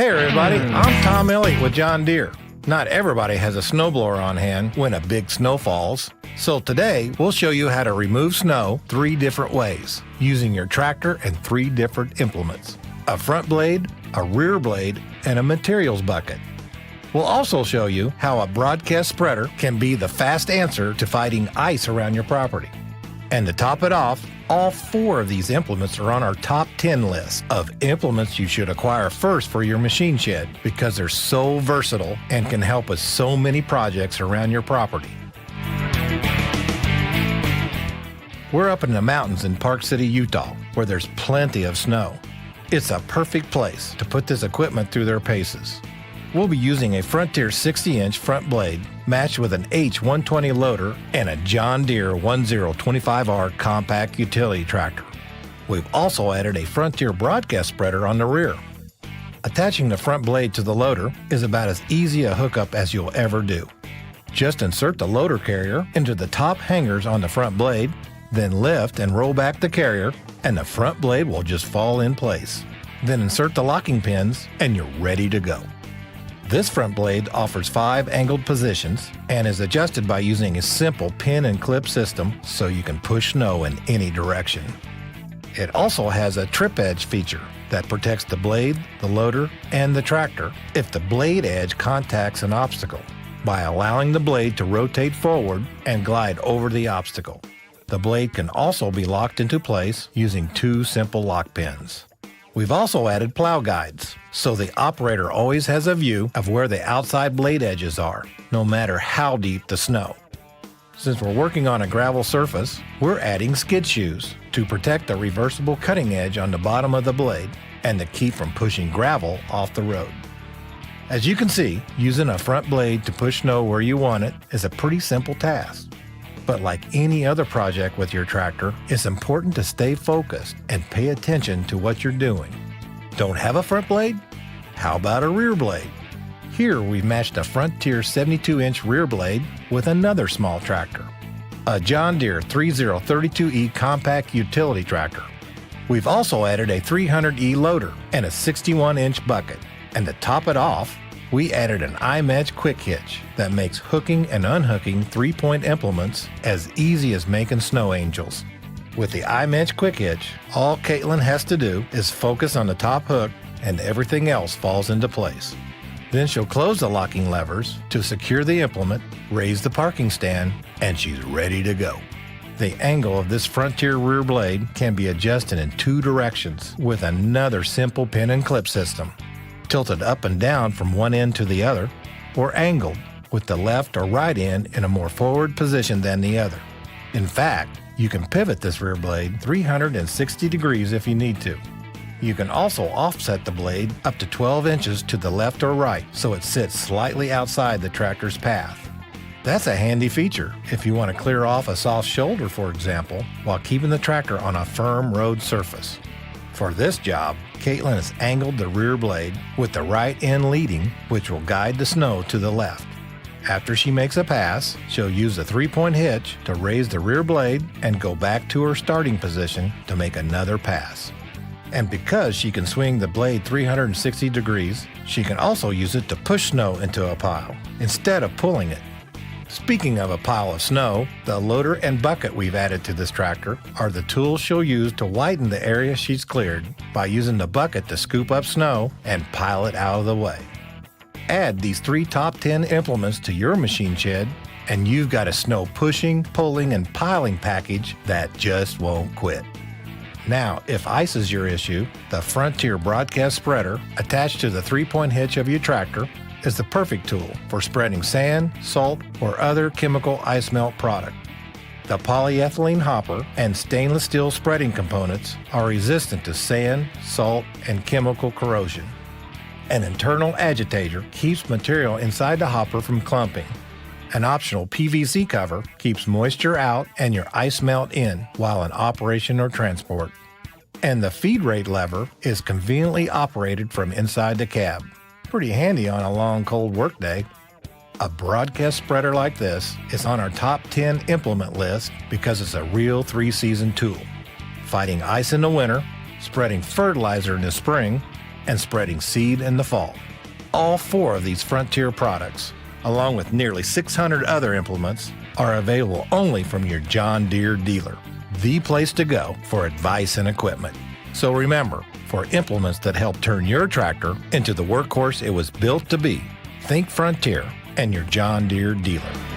Hey everybody, I'm Tom Elliott with John Deere. Not everybody has a snowblower on hand when a big snow falls. So today, we'll show you how to remove snow 3 different ways, using your tractor and 3 different implements: a front blade, a rear blade, and a materials bucket. We'll also show you how a broadcast spreader can be the fast answer to fighting ice around your property. And to top it off, all 4 of these implements are on our top 10 list of implements you should acquire first for your machine shed because they're so versatile and can help with so many projects around your property. We're up in the mountains in Park City, Utah, where there's plenty of snow. It's a perfect place to put this equipment through their paces. We'll be using a Frontier 60-inch front blade matched with an H120 loader and a John Deere 1025R compact utility tractor. We've also added a Frontier broadcast spreader on the rear. Attaching the front blade to the loader is about as easy a hookup as you'll ever do. Just insert the loader carrier into the top hangers on the front blade, then lift and roll back the carrier, and the front blade will just fall in place. Then insert the locking pins and you're ready to go. This front blade offers 5 angled positions and is adjusted by using a simple pin and clip system so you can push snow in any direction. It also has a trip edge feature that protects the blade, the loader, and the tractor if the blade edge contacts an obstacle by allowing the blade to rotate forward and glide over the obstacle. The blade can also be locked into place using 2 simple lock pins. We've also added plow guides, so the operator always has a view of where the outside blade edges are, no matter how deep the snow. Since we're working on a gravel surface, we're adding skid shoes to protect the reversible cutting edge on the bottom of the blade and to keep from pushing gravel off the road. As you can see, using a front blade to push snow where you want it is a pretty simple task. But like any other project with your tractor, it's important to stay focused and pay attention to what you're doing. Don't have a front blade? How about a rear blade? Here we've matched a Frontier 72-inch rear blade with another small tractor, a John Deere 3032E compact utility tractor. We've also added a 300E loader and a 61-inch bucket. And to top it off, we added an iMatch quick hitch that makes hooking and unhooking 3-point implements as easy as making snow angels. With the iMatch quick hitch, all Caitlin has to do is focus on the top hook and everything else falls into place. Then she'll close the locking levers to secure the implement, raise the parking stand, and she's ready to go. The angle of this Frontier rear blade can be adjusted in 2 directions with another simple pin and clip system, tilted up and down from one end to the other, or angled with the left or right end in a more forward position than the other. In fact, you can pivot this rear blade 360 degrees if you need to. You can also offset the blade up to 12 inches to the left or right so it sits slightly outside the tractor's path. That's a handy feature if you want to clear off a soft shoulder, for example, while keeping the tractor on a firm road surface. For this job, Caitlin has angled the rear blade with the right end leading, which will guide the snow to the left. After she makes a pass, she'll use the 3-point hitch to raise the rear blade and go back to her starting position to make another pass. And because she can swing the blade 360 degrees, she can also use it to push snow into a pile instead of pulling it. Speaking of a pile of snow, the loader and bucket we've added to this tractor are the tools she'll use to widen the area she's cleared by using the bucket to scoop up snow and pile it out of the way. Add these 3 top 10 implements to your machine shed, and you've got a snow pushing, pulling, and piling package that just won't quit. Now, if ice is your issue, the Frontier broadcast spreader attached to the 3-point hitch of your tractor is the perfect tool for spreading sand, salt, or other chemical ice melt product. The polyethylene hopper and stainless steel spreading components are resistant to sand, salt, and chemical corrosion. An internal agitator keeps material inside the hopper from clumping. An optional PVC cover keeps moisture out and your ice melt in while in operation or transport. And the feed rate lever is conveniently operated from inside the cab. Pretty handy on a long, cold workday. A broadcast spreader like this is on our top 10 implement list because it's a real 3-season tool. Fighting ice in the winter, spreading fertilizer in the spring, and spreading seed in the fall. All 4 of these Frontier products, along with nearly 600 other implements, are available only from your John Deere dealer, the place to go for advice and equipment. So remember, for implements that help turn your tractor into the workhorse it was built to be, think Frontier and your John Deere dealer.